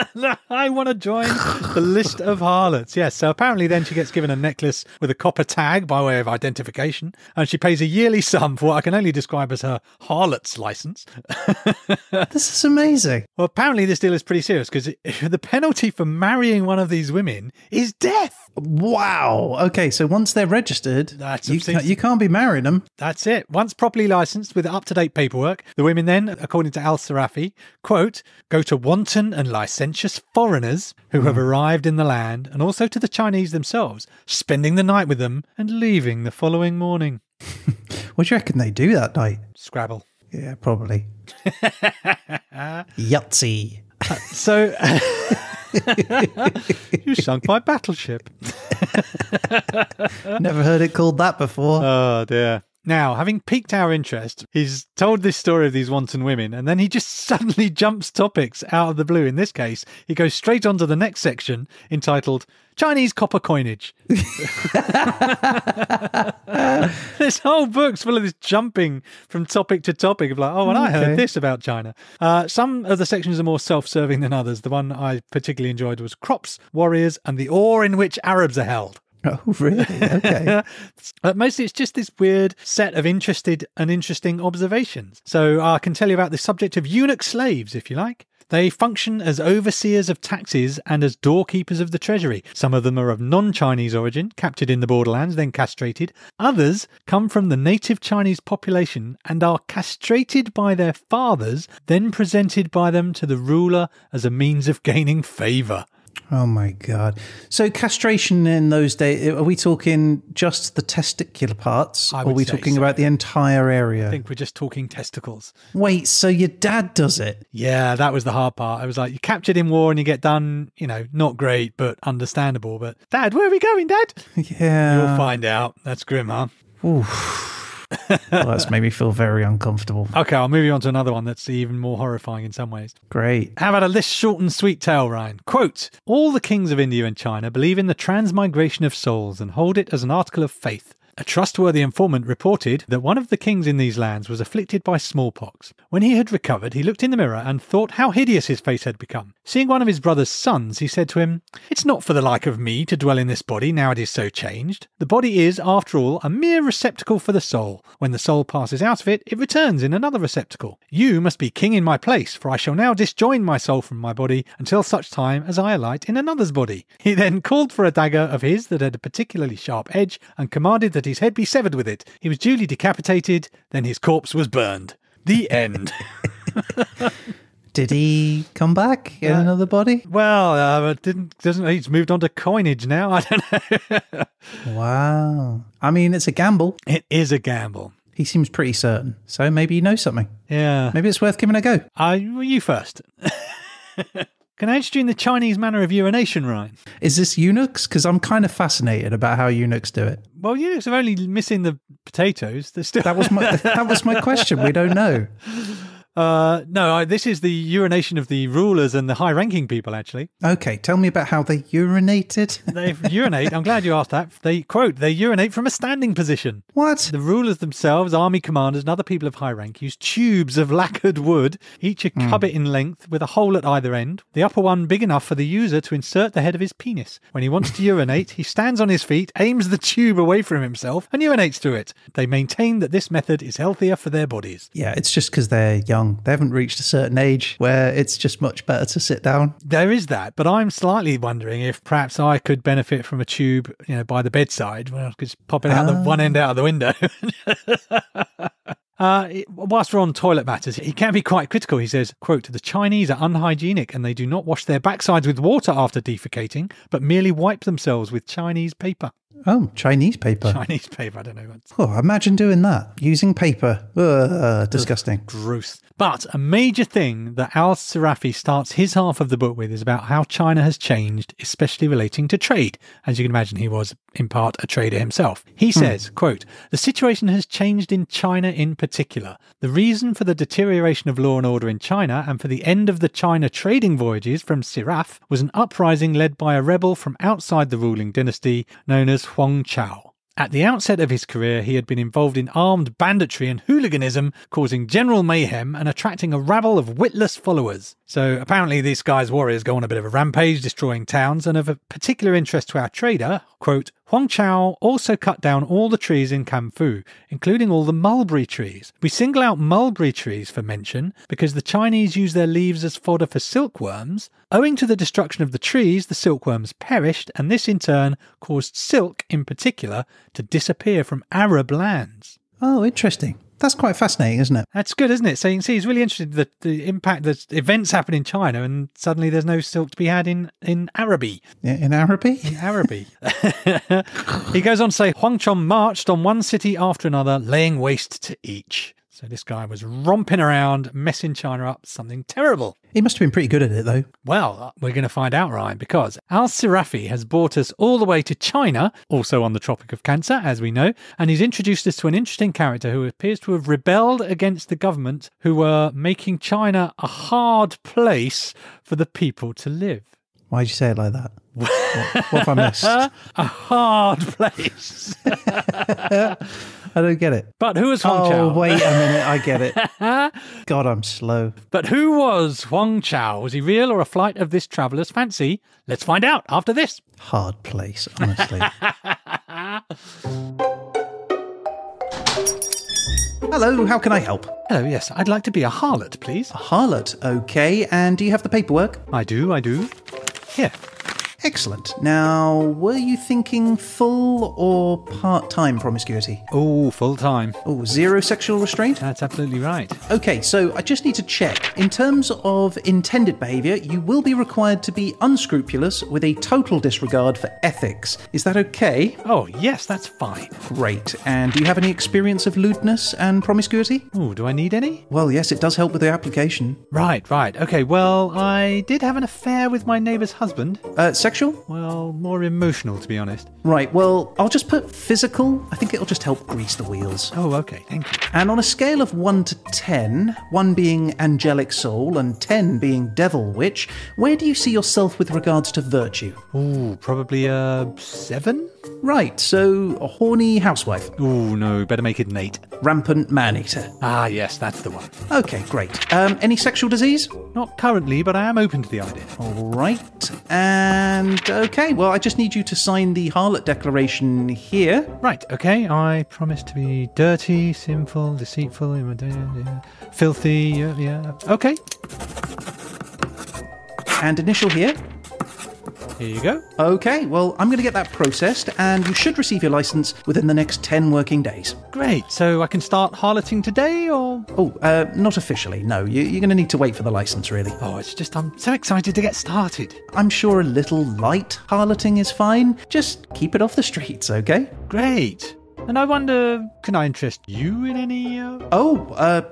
I want to join the list of harlots. Yes, so apparently then she gets given a necklace with a copper tag by way of identification, and she pays a yearly sum for what I can only describe as her harlot's license. This is amazing. Well, apparently this deal is pretty serious because the penalty for marrying one of these women is death. Wow. Okay, so once they're registered, you can't be marrying them. That's it. Once properly licensed with up-to-date paperwork, the women then, according to Al-Sirafi, quote, go to wanton and licentious foreigners who have arrived in the land, and also to the Chinese themselves, spending the night with them and leaving the following morning. What do you reckon they do that night? Scrabble. Yeah, probably. Yahtzee. So... You sunk my battleship. Never heard it called that before. Oh dear. Now, having piqued our interest, he's told this story of these wanton women, and then he just suddenly jumps topics out of the blue. In this case, he goes straight on to the next section entitled Chinese Copper Coinage. This whole book's full of this jumping from topic to topic of like, oh, and I heard this about China. Some of the sections are more self-serving than others. The one I particularly enjoyed was crops, warriors, and the awe in which Arabs are held. Oh, really? Okay. Mostly it's just this weird set of interesting observations. So I can tell you about the subject of eunuch slaves, if you like. They function as overseers of taxes and as doorkeepers of the treasury. Some of them are of non-Chinese origin, captured in the borderlands, then castrated. Others come from the native Chinese population and are castrated by their fathers, then presented by them to the ruler as a means of gaining favour. Oh my God. So castration in those days, are we talking just the testicular parts? Or are we talking about the entire area? I think we're just talking testicles. Wait, so your dad does it? Yeah, that was the hard part. I was like, you're captured in war and you get done, not great, but understandable. But Dad, where are we going, Dad? Yeah. You'll find out. That's grim, huh? Oof. Well, that's made me feel very uncomfortable. Okay, I'll move you on to another one that's even more horrifying in some ways. Great. How about this short and sweet tale, Ryan? Quote, all the kings of India and China believe in the transmigration of souls and hold it as an article of faith. A trustworthy informant reported that one of the kings in these lands was afflicted by smallpox. When he had recovered, he looked in the mirror and thought how hideous his face had become. Seeing one of his brother's sons, he said to him, "It's not for the like of me to dwell in this body now it is so changed. The body is, after all, a mere receptacle for the soul. When the soul passes out of it, it returns in another receptacle. You must be king in my place, for I shall now disjoin my soul from my body until such time as I alight in another's body." He then called for a dagger of his that had a particularly sharp edge and commanded that his head be severed with it. He was duly decapitated, then his corpse was burned. The end. Did he come back in another body? Well, he's moved on to coinage now. I don't know. Wow. I mean, it's a gamble. It is a gamble. He seems pretty certain. So maybe he knows something. Yeah. Maybe it's worth giving a go. You first. Can I interest you in the Chinese manner of urination, Ryan? Is this eunuchs? Because I'm kind of fascinated about how eunuchs do it. Well, eunuchs are only missing the potatoes. They're still... That was my question. We don't know. No, this is the urination of the rulers and the high-ranking people, actually. Okay, tell me about how they urinated. They urinate. I'm glad you asked that. They urinate from a standing position. What? The rulers themselves, army commanders, and other people of high rank use tubes of lacquered wood, each a cubit in length, with a hole at either end. The upper one big enough for the user to insert the head of his penis. When he wants to urinate, he stands on his feet, aims the tube away from himself, and urinates through it. They maintain that this method is healthier for their bodies. Yeah, it's just because they're young. They haven't reached a certain age where it's just much better to sit down. There is that, but I'm slightly wondering if perhaps I could benefit from a tube, by the bedside, where I could just pop it out the one end out of the window. Whilst we're on toilet matters, he can be quite critical. He says, quote, "The Chinese are unhygienic and they do not wash their backsides with water after defecating, but merely wipe themselves with Chinese paper." Oh, Chinese paper. Chinese paper, I don't know. Oh, imagine doing that. Using paper. Disgusting. Gross. But a major thing that Al-Sirafi starts his half of the book with is about how China has changed, especially relating to trade. As you can imagine, he was, in part, a trader himself. He says, quote, "The situation has changed in China in particular. The reason for the deterioration of law and order in China and for the end of the China trading voyages from Siraf was an uprising led by a rebel from outside the ruling dynasty known as Huang Chao. At the outset of his career, he had been involved in armed banditry and hooliganism, causing general mayhem and attracting a rabble of witless followers." So apparently these guys' warriors go on a bit of a rampage, destroying towns, and of a particular interest to our trader, quote, "Huang Chao also cut down all the trees in Camfu, including all the mulberry trees. We single out mulberry trees for mention because the Chinese use their leaves as fodder for silkworms. Owing to the destruction of the trees, the silkworms perished, and this in turn caused silk, in particular, to disappear from Arab lands." Oh, interesting. That's quite fascinating, isn't it? That's good, isn't it? So you can see he's really interested in the impact that events happen in China and suddenly there's no silk to be had in Araby. In Araby? In Araby. He goes on to say, "Huang Chong marched on one city after another, laying waste to each." So this guy was romping around, messing China up, something terrible. He must have been pretty good at it, though. Well, we're going to find out, Ryan, because Al-Sirafi has brought us all the way to China, also on the Tropic of Cancer, as we know, and he's introduced us to an interesting character who appears to have rebelled against the government who were making China a hard place for the people to live. Why'd you say it like that? What have I missed? A hard place. I don't get it. But who was Huang Chao? Oh, wait a minute. I get it. God, I'm slow. But who was Huang Chao? Was he real or a flight of this traveller's fancy? Let's find out after this. Hard place, honestly. Hello, how can I help? Hello, yes. I'd like to be a harlot, please. A harlot, okay. And do you have the paperwork? I do. Here. Excellent. Now, were you thinking full or part-time promiscuity? Oh, full-time. Oh, zero sexual restraint? That's absolutely right. Okay, so I just need to check. In terms of intended behaviour, you will be required to be unscrupulous with a total disregard for ethics. Is that okay? Oh, yes, that's fine. Great. And do you have any experience of lewdness and promiscuity? Oh, do I need any? Well, yes, it does help with the application. Right. Okay, well, I did have an affair with my neighbour's husband. Sexual? Well, more emotional, to be honest. Right, well, I'll just put physical. I think it'll just help grease the wheels. Oh, okay, thank you. And on a scale of 1 to 10, 1 being angelic soul and 10 being devil witch, where do you see yourself with regards to virtue? Oh, probably a 7? Right, so a horny housewife. Oh, no, better make it an 8. Rampant man-eater. Ah, yes, that's the one. Okay, great. Any sexual disease? Not currently, but I am open to the idea. All right. And, okay, well, I just need you to sign the harlot declaration here. Right, okay. I promise to be dirty, sinful, deceitful, filthy, yeah. Okay. And initial here. Here you go. Okay, well, I'm going to get that processed, and you should receive your license within the next 10 working days. Great. So I can start harloting today, or? Oh, not officially, no. You're going to need to wait for the license, really. Oh, it's just I'm so excited to get started. I'm sure a little light harloting is fine. Just keep it off the streets, okay? Great. And I wonder, can I interest you in any...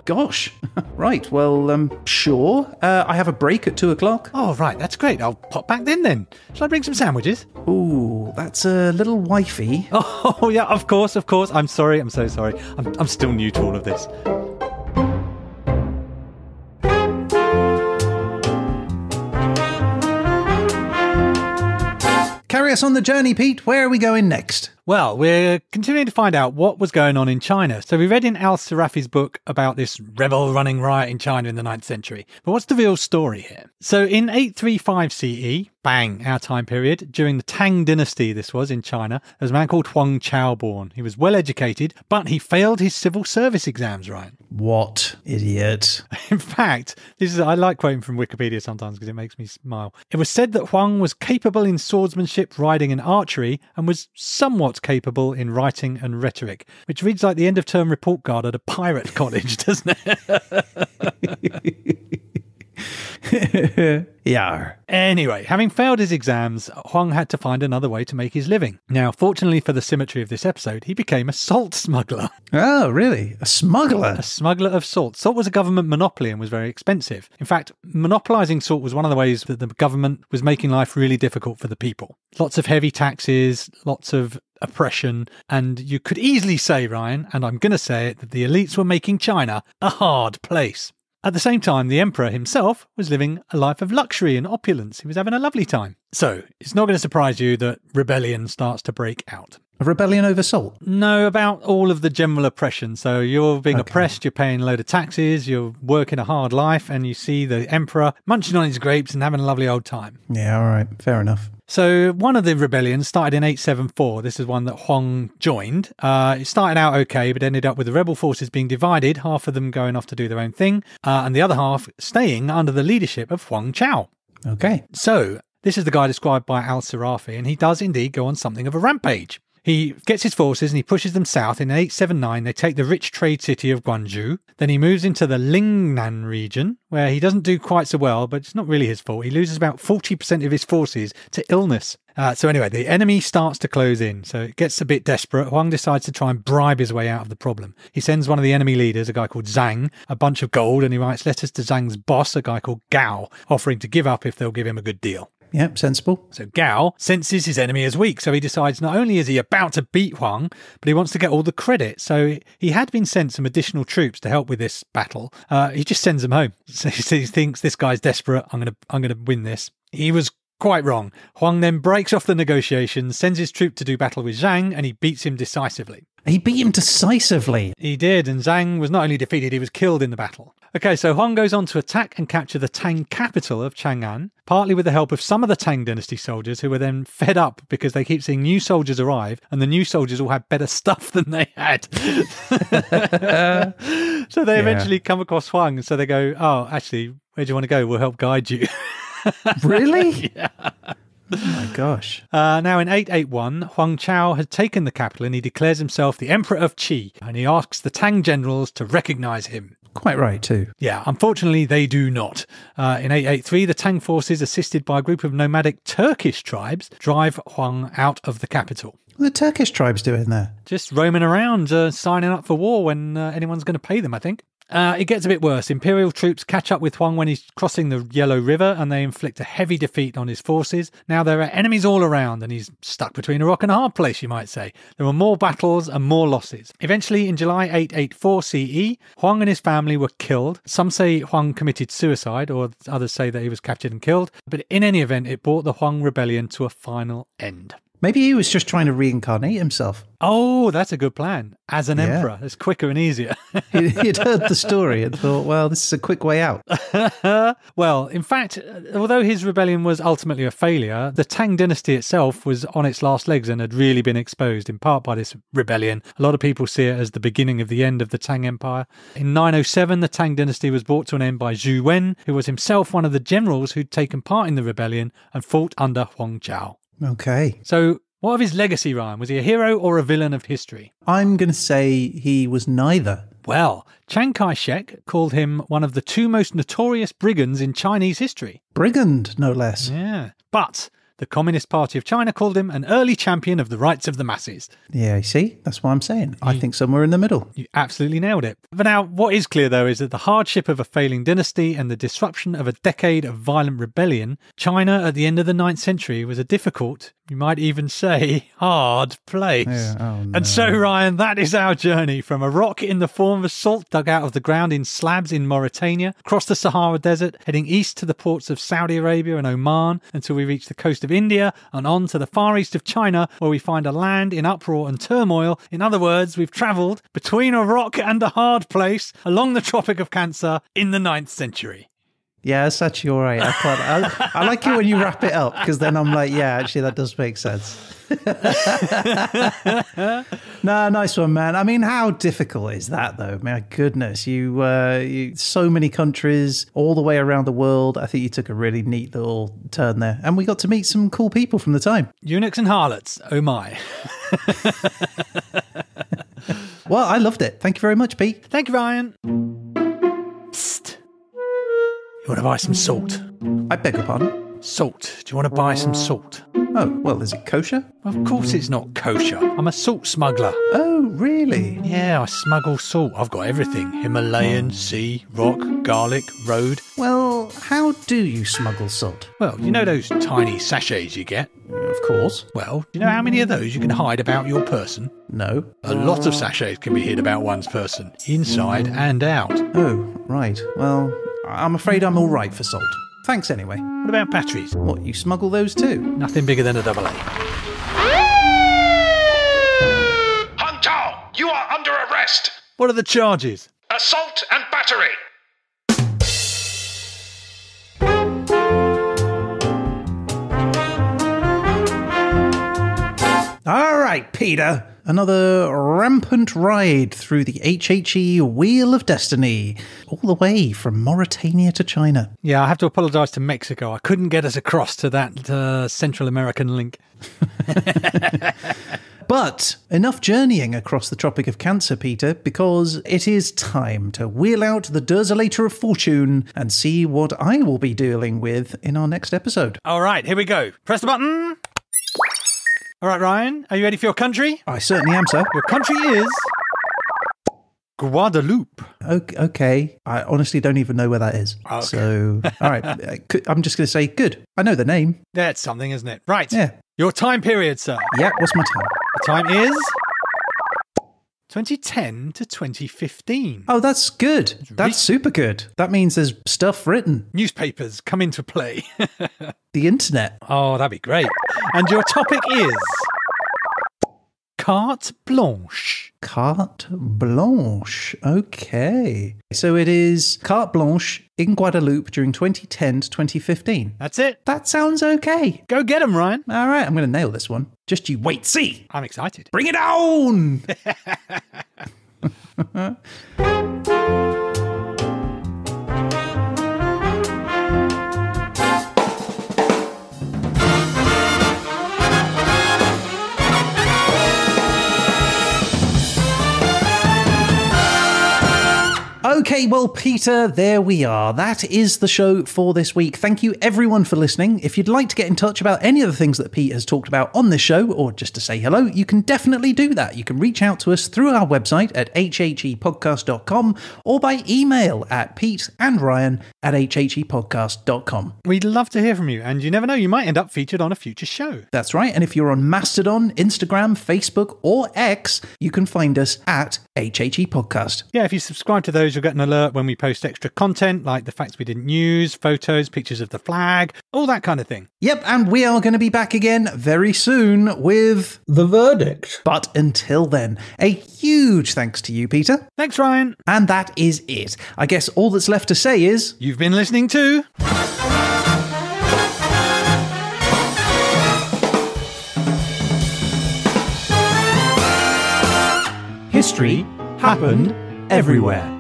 Gosh. Right, well, sure. I have a break at 2 o'clock. Oh, right, that's great. I'll pop back then. Shall I bring some sandwiches? Ooh, that's a little wifey. Oh, yeah, of course. I'm sorry, I'm so sorry. I'm still new to all of this. Carry us on the journey, Pete. Where are we going next? Well, we're continuing to find out what was going on in China. So we read in Al-Sarafi's book about this rebel running riot in China in the 9th century. But what's the real story here? So in 835 CE, bang, our time period, during the Tang dynasty this was in China, there was a man called Huang Chao born. He was well educated, but he failed his civil service exams, Ryan. What idiot. In fact, I like quoting from Wikipedia sometimes because it makes me smile. It was said that Huang was capable in swordsmanship, riding and archery, and was somewhat capable in writing and rhetoric, which reads like the end of term report card at a pirate college, doesn't it? Yeah. Anyway, having failed his exams, Huang had to find another way to make his living. Now, fortunately for the symmetry of this episode, he became a salt smuggler. Oh, really? A smuggler? A smuggler of salt. Salt was a government monopoly and was very expensive. In fact, monopolising salt was one of the ways that the government was making life really difficult for the people. Lots of heavy taxes, lots of oppression, and you could easily say, Ryan, and I'm going to say it, that the elites were making China a hard place. At the same time, the emperor himself was living a life of luxury and opulence. He was having a lovely time. So, it's not going to surprise you that rebellion starts to break out. A rebellion over salt? No, about all of the general oppression. So you're being oppressed, you're paying a load of taxes, you're working a hard life, and you see the emperor munching on his grapes and having a lovely old time. Yeah, all right. Fair enough. So one of the rebellions started in 874. This is one that Huang joined. It started out okay, but ended up with the rebel forces being divided, half of them going off to do their own thing, and the other half staying under the leadership of Huang Chao. Okay. So this is the guy described by Al-Sarafi, and he does indeed go on something of a rampage. He gets his forces and he pushes them south. In 879, they take the rich trade city of Guangzhou. Then he moves into the Lingnan region, where he doesn't do quite so well, but it's not really his fault. He loses about 40% of his forces to illness. So anyway, the enemy starts to close in. So it gets a bit desperate. Huang decides to try and bribe his way out of the problem. He sends one of the enemy leaders, a guy called Zhang, a bunch of gold, and he writes letters to Zhang's boss, a guy called Gao, offering to give up if they'll give him a good deal. Yep, sensible. So Gao senses his enemy as weak, so he decides not only is he about to beat Huang, but he wants to get all the credit. So he had been sent some additional troops to help with this battle. He just sends them home. So he thinks this guy's desperate. I'm gonna win this. He was quite wrong. Huang then breaks off the negotiations, sends his troop to do battle with Zhang, and he beats him decisively. He beat him decisively. He did, and Zhang was not only defeated, he was killed in the battle. Okay, so Huang goes on to attack and capture the Tang capital of Chang'an, partly with the help of some of the Tang dynasty soldiers who were then fed up because they keep seeing new soldiers arrive, and the new soldiers all had better stuff than they had. So they eventually come across Huang, and so they go, oh, actually, where do you want to go? We'll help guide you. Really? Yeah. Oh my gosh. Now in 881, Huang Chao had taken the capital and he declares himself the Emperor of Qi, and he asks the Tang generals to recognise him. Quite right, too. Yeah, unfortunately, they do not. In 883, the Tang forces, assisted by a group of nomadic Turkish tribes, drive Huang out of the capital. What are the Turkish tribes doing there? Just roaming around, signing up for war when anyone's going to pay them, I think. It gets a bit worse. Imperial troops catch up with Huang when he's crossing the Yellow River, and they inflict a heavy defeat on his forces. Now there are enemies all around, and he's stuck between a rock and a hard place, you might say. There were more battles and more losses. Eventually, in July 884 CE, Huang and his family were killed. Some say Huang committed suicide, or others say that he was captured and killed. But in any event, it brought the Huang rebellion to a final end. Maybe he was just trying to reincarnate himself. Oh, that's a good plan. As an emperor. It's quicker and easier. He'd heard the story and thought, well, this is a quick way out. Well, in fact, although his rebellion was ultimately a failure, the Tang dynasty itself was on its last legs and had really been exposed, in part by this rebellion. A lot of people see it as the beginning of the end of the Tang Empire. In 907, the Tang dynasty was brought to an end by Zhu Wen, who was himself one of the generals who'd taken part in the rebellion and fought under Huang Zhao. Okay. So, what of his legacy, Ryan? Was he a hero or a villain of history? I'm going to say he was neither. Well, Chiang Kai-shek called him one of the two most notorious brigands in Chinese history. Brigand, no less. Yeah. But the Communist Party of China called him an early champion of the rights of the masses. Yeah, you see? That's what I'm saying. I think somewhere in the middle. You absolutely nailed it. But now, what is clear, though, is that the hardship of a failing dynasty and the disruption of a decade of violent rebellion, China at the end of the 9th century was a difficult, you might even say, hard place. Yeah, oh no. And so, Ryan, that is our journey from a rock in the form of salt dug out of the ground in slabs in Mauritania, across the Sahara Desert, heading east to the ports of Saudi Arabia and Oman until we reach the coast of India and on to the far east of China, where we find a land in uproar and turmoil. In other words, we've travelled between a rock and a hard place along the Tropic of Cancer in the 9th century. Yeah, it's actually all right. I like it when you wrap it up, because then I'm like, yeah, actually, that does make sense. No, nice one, man. I mean, how difficult is that, though? My goodness, you so many countries all the way around the world. I think you took a really neat little turn there, and we got to meet some cool people from the time. Eunuchs and harlots. Oh my. Well, I loved it. Thank you very much, Pete. Thank you, Ryan. Psst. You want to buy some salt? I beg your pardon? Salt. Do you want to buy some salt? Oh, well, is it kosher? Of course it's not kosher. I'm a salt smuggler. Oh, really? Yeah, I smuggle salt. I've got everything. Himalayan, sea, rock, garlic, road. Well, how do you smuggle salt? Well, you know those tiny sachets you get? Of course. Well, do you know how many of those you can hide about your person? No. A lot of sachets can be hid about one's person, inside and out. Oh, right. Well, I'm afraid I'm all right for salt. Thanks anyway. What about batteries? What, you smuggle those too? Nothing bigger than a AA. Hung Tao, you are under arrest. What are the charges? Assault and battery. All right, Peter. Another rampant ride through the HHE Wheel of Destiny, all the way from Mauritania to China. Yeah, I have to apologise to Mexico. I couldn't get us across to that Central American link. But enough journeying across the Tropic of Cancer, Peter, because it is time to wheel out the Derzolator of Fortune and see what I will be dealing with in our next episode. All right, here we go. Press the button. All right, Ryan, are you ready for your country? I certainly am, sir. Your country is Guadeloupe. Okay. I honestly don't even know where that is. Okay. So, all right. I'm just going to say, good. I know the name. That's something, isn't it? Right. Yeah. Your time period, sir. Yeah, what's my time? The time is 2010 to 2015. Oh, that's good. That's super good. That means there's stuff written. Newspapers come into play. The internet. Oh, that'd be great. And your topic is carte blanche. Carte blanche. Okay. So it is carte blanche in Guadeloupe during 2010 to 2015. That's it. That sounds okay. Go get 'em, Ryan. All right, I'm going to nail this one. Just you wait, see. I'm excited. Bring it on! Okay, well, Peter, there we are. That is the show for this week. Thank you, everyone, for listening. If you'd like to get in touch about any of the things that Pete has talked about on this show, or just to say hello, you can definitely do that. You can reach out to us through our website at hhepodcast.com or by email at peteandryan@hhepodcast.com. We'd love to hear from you, and you never know, you might end up featured on a future show. That's right, and if you're on Mastodon, Instagram, Facebook, or X, you can find us at HHE Podcast. Yeah, if you subscribe to those, you'll get an alert when we post extra content, like the facts we didn't use, photos, pictures of the flag, all that kind of thing. Yep, and we are going to be back again very soon with The Verdict. But until then, a huge thanks to you, Peter. Thanks, Ryan. And that is it. I guess all that's left to say is... You've been listening to... History happened everywhere.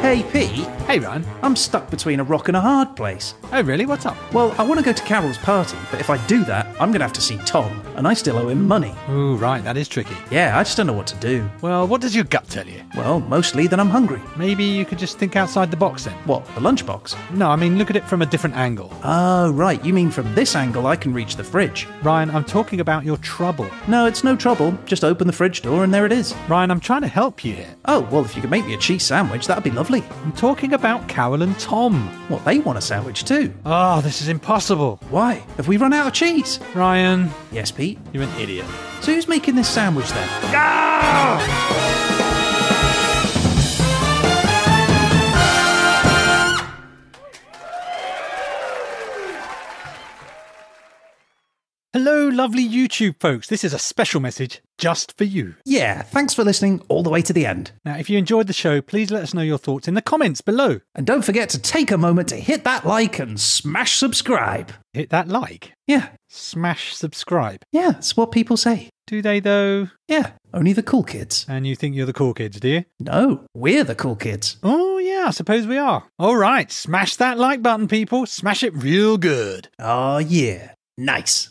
Hey, Pete. Hey, Ryan. I'm stuck between a rock and a hard place. Oh, really? What's up? Well, I want to go to Carol's party, but if I do that, I'm going to have to see Tom, and I still owe him money. Oh, right. That is tricky. Yeah, I just don't know what to do. Well, what does your gut tell you? Well, mostly that I'm hungry. Maybe you could just think outside the box then. What, the lunchbox? No, I mean, look at it from a different angle. Oh, right. You mean from this angle I can reach the fridge? Ryan, I'm talking about your trouble. No, it's no trouble. Just open the fridge door and there it is. Ryan, I'm trying to help you here. Oh, well, if you could make me a cheese sandwich, that'd be lovely. I'm talking about Carol and Tom. What, they want a sandwich too? Oh, this is impossible. Why? Have we run out of cheese? Ryan, Yes, Pete. you're an idiot. So who's making this sandwich then? Hello, lovely YouTube folks. This is a special message just for you. Yeah, thanks for listening all the way to the end. Now, if you enjoyed the show, please let us know your thoughts in the comments below. And don't forget to take a moment to hit that like and smash subscribe. Hit that like. Yeah, Smash subscribe. yeah, it's what people say. Do they, though? Yeah, only the cool kids. And you think you're the cool kids, do you? No, we're the cool kids. Oh, yeah, I suppose we are. All right, smash that like button, people. Smash it real good. Oh, yeah. Nice.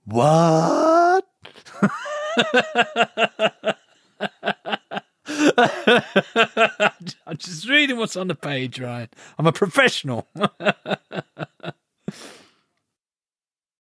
What? I'm just reading what's on the page, Ryan. I'm a professional.